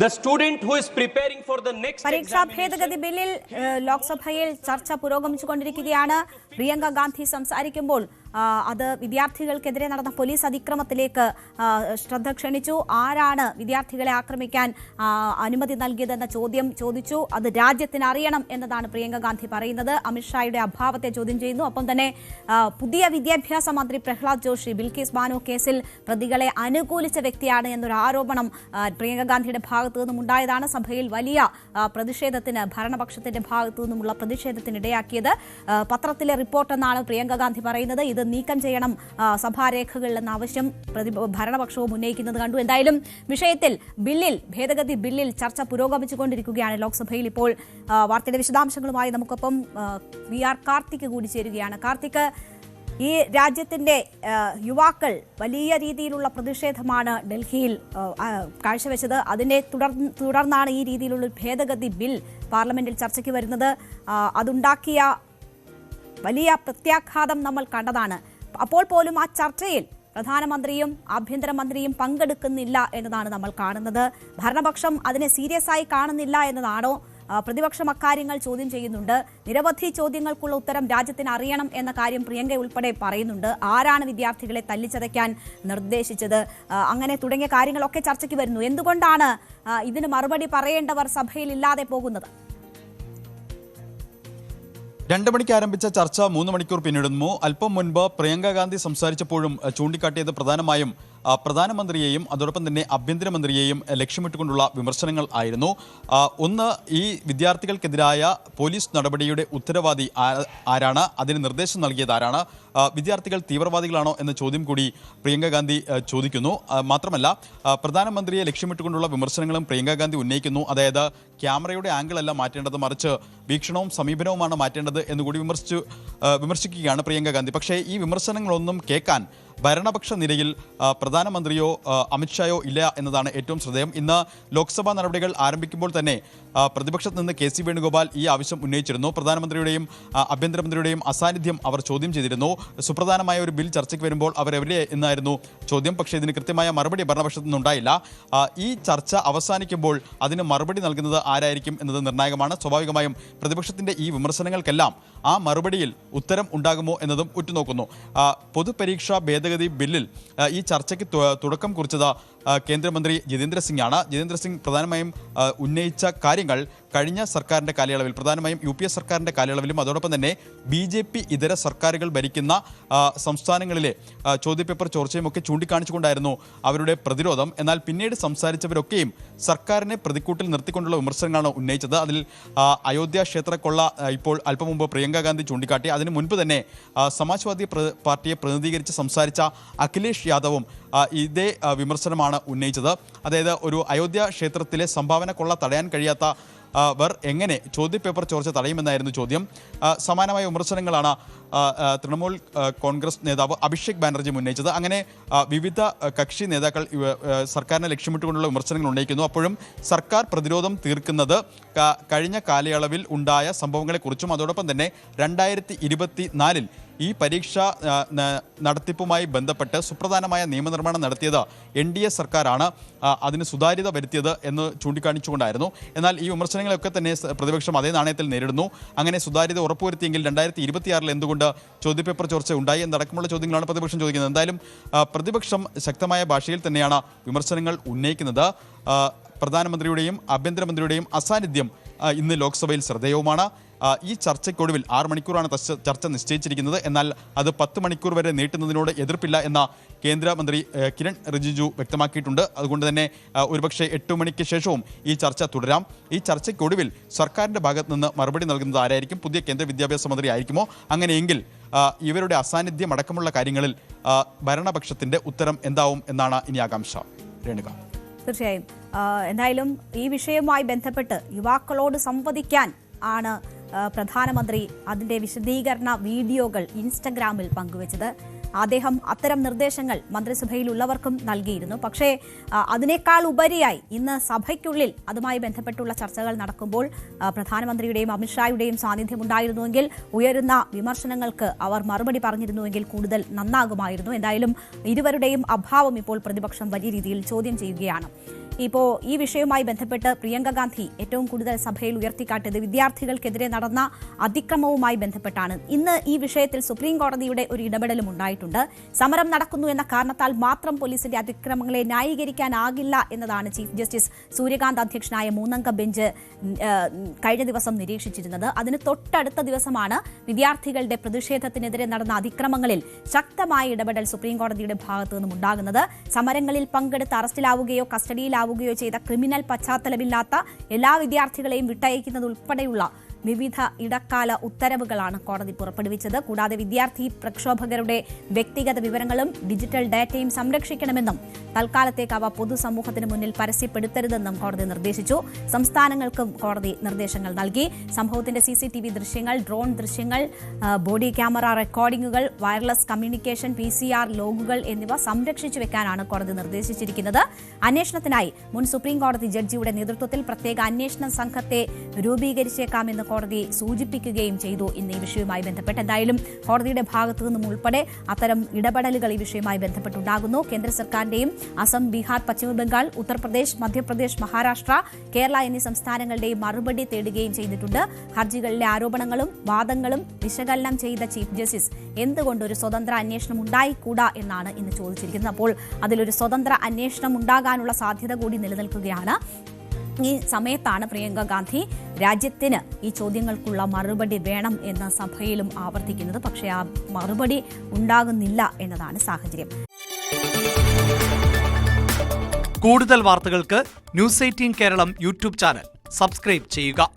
The student who is preparing for the next പരീക്ഷാ ഭേദഗതി ബില്ലിൽ ലോക്സഭയിൽ ചർച്ച പുരോഗമിച്ചുകൊണ്ടിരിക്കുകയാണ്. പ്രിയങ്ക ഗാന്ധി സംസാരിക്കുമ്പോൾ അത് വിദ്യാർത്ഥികൾക്കെതിരെ നടന്ന പോലീസ് അതിക്രമത്തിലേക്ക് ശ്രദ്ധ ക്ഷണിച്ചു. ആരാണ് വിദ്യാർത്ഥികളെ ആക്രമിക്കാൻ അനുമതി നൽകിയതെന്ന ചോദ്യം ചോദിച്ചു. അത് രാജ്യത്തിന് അറിയണം എന്നതാണ് പ്രിയങ്ക ഗാന്ധി പറയുന്നത്. അമിത്ഷായുടെ അഭാവത്തെ ചോദ്യം ചെയ്യുന്നു. ഒപ്പം തന്നെ പുതിയ വിദ്യാഭ്യാസ മന്ത്രി പ്രഹ്ലാദ് ജോഷി ബിൽക്കിസ് ബാനോ കേസിൽ പ്രതികളെ അനുകൂലിച്ച വ്യക്തിയാണ് എന്നൊരു ആരോപണം പ്രിയങ്ക ഗാന്ധിയുടെ ഭാഗത്തു നിന്നും ഉണ്ടായതാണ് സഭയിൽ വലിയ പ്രതിഷേധത്തിന് ഭരണപക്ഷത്തിന്റെ ഭാഗത്തു നിന്നുമുള്ള പ്രതിഷേധത്തിനിടയാക്കിയത്. പത്രത്തിലെ റിപ്പോർട്ടെന്നാണ് പ്രിയങ്ക ഗാന്ധി പറയുന്നത്. ഇത് നീക്കം ചെയ്യണം സഭാരേഖകളിൽ എന്ന ആവശ്യം ഭരണപക്ഷവും ഉന്നയിക്കുന്നത് കണ്ടു. എന്തായാലും വിഷയത്തിൽ ഭേദഗതി ബില്ലിൽ ചർച്ച പുരോഗമിച്ചുകൊണ്ടിരിക്കുകയാണ് ലോക്സഭയിൽ. ഇപ്പോൾ വാർത്തയുടെ വിശദാംശങ്ങളുമായി നമുക്കൊപ്പം VR കാർത്തിക് കൂടി ചേരുകയാണ്. കാർത്തിക്, ഈ രാജ്യത്തിന്റെ യുവാക്കൾ വലിയ രീതിയിലുള്ള പ്രതിഷേധമാണ് ഡൽഹിയിൽ കാഴ്ചവെച്ചത്. അതിനെ തുടർന്നാണ് ഈ രീതിയിലുള്ള ഭേദഗതി ബിൽ പാർലമെന്റിൽ ചർച്ചയ്ക്ക് വരുന്നത്. അതുണ്ടാക്കിയ വലിയ പ്രത്യാഘാതം നമ്മൾ കണ്ടതാണ്. അപ്പോൾ പോലും ആ ചർച്ചയിൽ പ്രധാനമന്ത്രിയും ആഭ്യന്തരമന്ത്രിയും പങ്കെടുക്കുന്നില്ല എന്നതാണ് നമ്മൾ കാണുന്നത്. ഭരണപക്ഷം അതിനെ സീരിയസ് ആയി കാണുന്നില്ല എന്നതാണോ? പ്രതിപക്ഷം അക്കാര്യങ്ങൾ ചോദ്യം ചെയ്യുന്നുണ്ട്. നിരവധി ചോദ്യങ്ങൾക്കുള്ള ഉത്തരം രാജ്യത്തിന് അറിയണം എന്ന കാര്യം പ്രിയങ്ക ഉൾപ്പെടെ പറയുന്നുണ്ട്. ആരാണ് വിദ്യാർത്ഥികളെ തല്ലിച്ചതയ്ക്കാൻ നിർദ്ദേശിച്ചത്? അങ്ങനെ തുടങ്ങിയ കാര്യങ്ങളൊക്കെ ചർച്ചയ്ക്ക് വരുന്നു. എന്തുകൊണ്ടാണ് ഇതിന് മറുപടി പറയേണ്ടവർ സഭയിൽ ഇല്ലാതെ പോകുന്നത്? 2 മണിക്ക് ആരംഭിച്ച ചർച്ച 3 മണിക്കൂർ പിന്നിടുന്നു. അല്പം മുൻപ് പ്രിയങ്ക ഗാന്ധി സംസാരിച്ചപ്പോഴും ചൂണ്ടിക്കാട്ടിയത് പ്രധാനമായും പ്രധാനമന്ത്രിയെയും അതോടൊപ്പം തന്നെ ആഭ്യന്തരമന്ത്രിയെയും ലക്ഷ്യമിട്ടുകൊണ്ടുള്ള വിമർശനങ്ങൾ ആയിരുന്നു. ഒന്ന്, ഈ വിദ്യാർത്ഥികൾക്കെതിരായ പോലീസ് നടപടിയുടെ ഉത്തരവാദി ആരാണ്? അതിന് നിർദ്ദേശം നൽകിയത് ആരാണ്? വിദ്യാർത്ഥികൾ തീവ്രവാദികളാണോ എന്ന ചോദ്യം കൂടി പ്രിയങ്ക ഗാന്ധി ചോദിക്കുന്നു. മാത്രമല്ല, പ്രധാനമന്ത്രിയെ ലക്ഷ്യമിട്ടുകൊണ്ടുള്ള വിമർശനങ്ങളും പ്രിയങ്ക ഗാന്ധി ഉന്നയിക്കുന്നു. അതായത് ക്യാമറയുടെ ആംഗിൾ അല്ല മാറ്റേണ്ടത്, മറിച്ച് വീക്ഷണവും സമീപനവുമാണ് മാറ്റേണ്ടത് എന്നുകൂടി വിമർശിക്കുകയാണ് പ്രിയങ്ക ഗാന്ധി. പക്ഷേ ഈ വിമർശനങ്ങളൊന്നും കേൾക്കാൻ ഭരണപക്ഷ നിരയിൽ പ്രധാനമന്ത്രിയോ അമിത്ഷായോ ഇല്ല എന്നതാണ് ഏറ്റവും ശ്രദ്ധേയം. ഇന്ന് ലോക്സഭാ നടപടികൾ ആരംഭിക്കുമ്പോൾ തന്നെ പ്രതിപക്ഷത്ത് നിന്ന് KC വേണുഗോപാൽ ഈ ആവശ്യം ഉന്നയിച്ചിരുന്നു. പ്രധാനമന്ത്രിയുടെയും ആഭ്യന്തരമന്ത്രിയുടെയും അസാന്നിധ്യം അവർ ചോദ്യം ചെയ്തിരുന്നു. സുപ്രധാനമായ ഒരു ബിൽ ചർച്ചയ്ക്ക് വരുമ്പോൾ അവരെവിടെ എന്നായിരുന്നു ചോദ്യം. പക്ഷേ ഇതിന് കൃത്യമായ മറുപടി ഭരണപക്ഷത്തു നിന്നുണ്ടായില്ല. ഈ ചർച്ച അവസാനിക്കുമ്പോൾ അതിന് മറുപടി നൽകുന്നത് ആരായിരിക്കും എന്നത് നിർണായകമാണ്. സ്വാഭാവികമായും പ്രതിപക്ഷത്തിൻ്റെ ഈ വിമർശനങ്ങൾക്കെല്ലാം ആ മറുപടിയിൽ ഉത്തരം ഉണ്ടാകുമോ എന്നതും ഉറ്റുനോക്കുന്നു. പൊതുപരീക്ഷാ ഭേദഗതി ബില്ലിൽ ഈ ചർച്ചയ്ക്ക് തുടക്കം കുറിച്ചത് കേന്ദ്രമന്ത്രി ജിതേന്ദ്ര സിംഗ് ആണ്. ജിതേന്ദ്ര സിംഗ് പ്രധാനമായും ഉന്നയിച്ച കാര്യങ്ങൾ കഴിഞ്ഞ സർക്കാരിൻ്റെ കാലയളവിൽ, പ്രധാനമായും UPA സർക്കാരിൻ്റെ കാലയളവിലും അതോടൊപ്പം തന്നെ BJP ഇതര സർക്കാരുകൾ ഭരിക്കുന്ന സംസ്ഥാനങ്ങളിലെ ചോദ്യപേപ്പർ ചോർച്ചയും ഒക്കെ ചൂണ്ടിക്കാണിച്ചുകൊണ്ടായിരുന്നു അവരുടെ പ്രതിരോധം. എന്നാൽ പിന്നീട് സംസാരിച്ചവരൊക്കെയും സർക്കാരിനെ പ്രതിക്കൂട്ടിൽ നിർത്തിക്കൊണ്ടുള്ള വിമർശനങ്ങളാണ് ഉന്നയിച്ചത്. അതിൽ അയോധ്യ ക്ഷേത്രക്കൊള്ള ഇപ്പോൾ അല്പം മുമ്പ് പ്രിയങ്ക ഗാന്ധി ചൂണ്ടിക്കാട്ടി. അതിന് മുൻപ് തന്നെ സമാജ്വാദി പാർട്ടിയെ പ്രതിനിധീകരിച്ച് സംസാരിച്ച അഖിലേഷ് യാദവും ഇതേ വിമർശനമാണ് ഉന്നയിച്ചത്. അതായത് ഒരു അയോധ്യ ക്ഷേത്രത്തിലെ സംഭാവന കൊള്ള തടയാൻ കഴിയാത്ത എങ്ങനെ ചോദ്യപേപ്പർ ചോർച്ച തടയുമെന്നായിരുന്നു ചോദ്യം. സമാനമായ വിമർശനങ്ങളാണ് തൃണമൂൽ കോൺഗ്രസ് നേതാവ് അഭിഷേക് ബാനർജി ഉന്നയിച്ചത്. അങ്ങനെ വിവിധ കക്ഷി നേതാക്കൾ സർക്കാരിനെ ലക്ഷ്യമിട്ടുകൊണ്ടുള്ള വിമർശനങ്ങൾ ഉന്നയിക്കുന്നു. അപ്പോഴും സർക്കാർ പ്രതിരോധം തീർക്കുന്നത് കഴിഞ്ഞ കാലയളവിൽ ഉണ്ടായ സംഭവങ്ങളെക്കുറിച്ചും അതോടൊപ്പം തന്നെ 2024 ഈ പരീക്ഷ നടത്തിപ്പുമായി ബന്ധപ്പെട്ട് സുപ്രധാനമായ നിയമനിർമ്മാണം നടത്തിയത് NDA സർക്കാരാണ്, അതിന് സുതാര്യത വരുത്തിയത് എന്ന് ചൂണ്ടിക്കാണിച്ചുകൊണ്ടായിരുന്നു. എന്നാൽ ഈ വിമർശനങ്ങളൊക്കെ തന്നെ പ്രതിപക്ഷം അതേ നാണയത്തിൽ നേരിടുന്നു. അങ്ങനെ സുതാര്യത ഉറപ്പുവരുത്തിയെങ്കിൽ 2026 എന്തുകൊണ്ട് ചോദ്യപേപ്പർ ചോർച്ച ഉണ്ടായി എന്നടക്കമുള്ള ചോദ്യങ്ങളാണ് പ്രതിപക്ഷം ചോദിക്കുന്നത്. എന്തായാലും പ്രതിപക്ഷം ശക്തമായ ഭാഷയിൽ തന്നെയാണ് വിമർശനങ്ങൾ ഉന്നയിക്കുന്നത്. പ്രധാനമന്ത്രിയുടെയും ആഭ്യന്തരമന്ത്രിയുടെയും അസാന്നിധ്യം ഇന്ന് ലോക്സഭയിൽ ശ്രദ്ധേയവുമാണ്. ഈ ചർച്ചയ്ക്കൊടുവിൽ 6 മണിക്കൂറാണ് ചർച്ച നിശ്ചയിച്ചിരിക്കുന്നത്. എന്നാൽ അത് 10 മണിക്കൂർ വരെ നീട്ടുന്നതിനോട് എതിർപ്പില്ല എന്ന കേന്ദ്രമന്ത്രി കിരൺ റിജിജു വ്യക്തമാക്കിയിട്ടുണ്ട്. അതുകൊണ്ട് തന്നെ ഒരുപക്ഷെ 8 മണിക്ക് ശേഷവും ഈ ചർച്ച തുടരാം. ഈ ചർച്ചയ്ക്കൊടുവിൽ സർക്കാരിൻ്റെ ഭാഗത്ത് നിന്ന് മറുപടി നൽകുന്നത് ആരായിരിക്കും? പുതിയ കേന്ദ്ര വിദ്യാഭ്യാസ മന്ത്രി ആയിരിക്കുമോ? അങ്ങനെയെങ്കിൽ ഇവരുടെ അസാന്നിധ്യം അടക്കമുള്ള കാര്യങ്ങളിൽ ഭരണപക്ഷത്തിൻ്റെ ഉത്തരം എന്താവും എന്നാണ് ഇനി ആകാംക്ഷ. രേണുക, തീർച്ചയായും എന്തായാലും ഈ വിഷയവുമായി ബന്ധപ്പെട്ട് യുവാക്കളോട് സംവദിക്കാൻ ആണ് പ്രധാനമന്ത്രി അതിൻ്റെ വിശദീകരണ വീഡിയോകൾ ഇൻസ്റ്റഗ്രാമിൽ പങ്കുവച്ചത്. അദ്ദേഹം അത്തരം നിർദ്ദേശങ്ങൾ മന്ത്രിസഭയിലുള്ളവർക്കും നൽകിയിരുന്നു. പക്ഷേ അതിനേക്കാൾ ഉപരിയായി ഇന്ന് സഭയ്ക്കുള്ളിൽ അതുമായി ബന്ധപ്പെട്ടുള്ള ചർച്ചകൾ നടക്കുമ്പോൾ പ്രധാനമന്ത്രിയുടെയും അമിത്ഷായുടെയും സാന്നിധ്യം ഉണ്ടായിരുന്നുവെങ്കിൽ, ഉയരുന്ന വിമർശനങ്ങൾക്ക് അവർ മറുപടി പറഞ്ഞിരുന്നുവെങ്കിൽ കൂടുതൽ നന്നാകുമായിരുന്നു. എന്തായാലും ഇരുവരുടെയും അഭാവം ഇപ്പോൾ പ്രതിപക്ഷം വലിയ രീതിയിൽ ചോദ്യം ചെയ്യുകയാണ്. ഇപ്പോൾ ഈ വിഷയവുമായി ബന്ധപ്പെട്ട് പ്രിയങ്ക ഗാന്ധി ഏറ്റവും കൂടുതൽ സഭയിൽ ഉയർത്തിക്കാട്ടിയത് വിദ്യാർത്ഥികൾക്കെതിരെ നടന്ന അതിക്രമവുമായി ബന്ധപ്പെട്ടാണ്. ഇന്ന് ഈ വിഷയത്തിൽ സുപ്രീം കോടതിയുടെ ഒരു ഇടപെടലും ഉണ്ടായിട്ടുണ്ട്. സമരം നടക്കുന്നു എന്ന കാരണത്താൽ മാത്രം പോലീസിന്റെ അതിക്രമങ്ങളെ ന്യായീകരിക്കാനാകില്ല എന്നതാണ് ചീഫ് ജസ്റ്റിസ് സൂര്യകാന്ത് അധ്യക്ഷനായ 3-അംഗ ബെഞ്ച് കഴിഞ്ഞ ദിവസം നിരീക്ഷിച്ചിരുന്നത്. അതിന് തൊട്ടടുത്ത ദിവസമാണ് വിദ്യാർത്ഥികളുടെ പ്രതിഷേധത്തിനെതിരെ നടന്ന അതിക്രമങ്ങളിൽ ശക്തമായ ഇടപെടൽ സുപ്രീം കോടതിയുടെ ഭാഗത്തു നിന്നും ഉണ്ടാകുന്നത്. സമരങ്ങളിൽ പങ്കെടുത്ത് അറസ്റ്റിലാവുകയോ കസ്റ്റഡിയിലാവുകയോ ചെയ്ത ക്രിമിനൽ പശ്ചാത്തലമില്ലാത്ത എല്ലാ വിദ്യാർത്ഥികളെയും വിട്ടയക്കുന്നതുൾപ്പെടെയുള്ള വിവിധ ഇടക്കാല ഉത്തരവുകളാണ് കോടതി പുറപ്പെടുവിച്ചത്. കൂടാതെ വിദ്യാർത്ഥി പ്രക്ഷോഭകരുടെ വ്യക്തിഗത വിവരങ്ങളും ഡിജിറ്റൽ ഡാറ്റയും സംരക്ഷിക്കണമെന്നും തൽക്കാലത്തേക്ക് അവ പൊതുസമൂഹത്തിന് മുന്നിൽ പരസ്യപ്പെടുത്തരുതെന്നും കോടതി നിർദ്ദേശിച്ചു. സംസ്ഥാനങ്ങൾക്കും കോടതി നിർദ്ദേശങ്ങൾ നൽകി. സംഭവത്തിന്റെ CCTV ദൃശ്യങ്ങൾ, ഡ്രോൺ ദൃശ്യങ്ങൾ, ബോഡി ക്യാമറ റെക്കോർഡിംഗുകൾ, വയർലെസ് കമ്മ്യൂണിക്കേഷൻ, PCR ലോഗുകൾ എന്നിവ സംരക്ഷിച്ചു വെക്കാനാണ് കോടതി നിർദ്ദേശിച്ചിരിക്കുന്നത്. അന്വേഷണത്തിനായി മുൻ സുപ്രീം കോടതി ജഡ്ജിയുടെ നേതൃത്വത്തിൽ പ്രത്യേക അന്വേഷണ സംഘത്തെ രൂപീകരിച്ചേക്കാമെന്ന് കോടതി സൂചിപ്പിക്കുകയും ചെയ്തു. ഇന്ന് ഈ വിഷയവുമായി ബന്ധപ്പെട്ട് എന്തായാലും കോടതിയുടെ ഭാഗത്തു നിന്നും ഉൾപ്പെടെ അത്തരം ഇടപെടലുകൾ ഈ വിഷയവുമായി ബന്ധപ്പെട്ടുണ്ടാകുന്നു. കേന്ദ്ര സർക്കാരിന്റെയും അസം, ബീഹാർ, പശ്ചിമബംഗാൾ, ഉത്തർപ്രദേശ്, മധ്യപ്രദേശ്, മഹാരാഷ്ട്ര, കേരള എന്നീ സംസ്ഥാനങ്ങളുടെയും മറുപടി തേടുകയും ചെയ്തിട്ടുണ്ട്. ഹർജികളിലെ ആരോപണങ്ങളും വാദങ്ങളും വിശകലനം ചെയ്ത ചീഫ് ജസ്റ്റിസ് എന്തുകൊണ്ട് ഒരു സ്വതന്ത്ര അന്വേഷണം ഉണ്ടായിക്കൂടാ എന്നാണ് ഇന്ന് ചോദിച്ചിരിക്കുന്നത്. അപ്പോൾ അതിലൊരു സ്വതന്ത്ര അന്വേഷണം ഉണ്ടാകാനുള്ള സാധ്യത കൂടി നിലനിൽക്കുകയാണ്. ഈ സമയത്താണ് പ്രിയങ്ക ഗാന്ധി രാജ്യത്തിന് ഈ ചോദ്യങ്ങൾക്കുള്ള മറുപടി വേണം എന്ന സഭയിലും ആവർത്തിക്കുന്നത്. പക്ഷേ ആ മറുപടി ഉണ്ടാകുന്നില്ല എന്നതാണ് സാഹചര്യം. കൂടുതൽ വാർത്തകൾക്ക് News 18 Keralam YouTube channel subscribe ചെയ്യുക.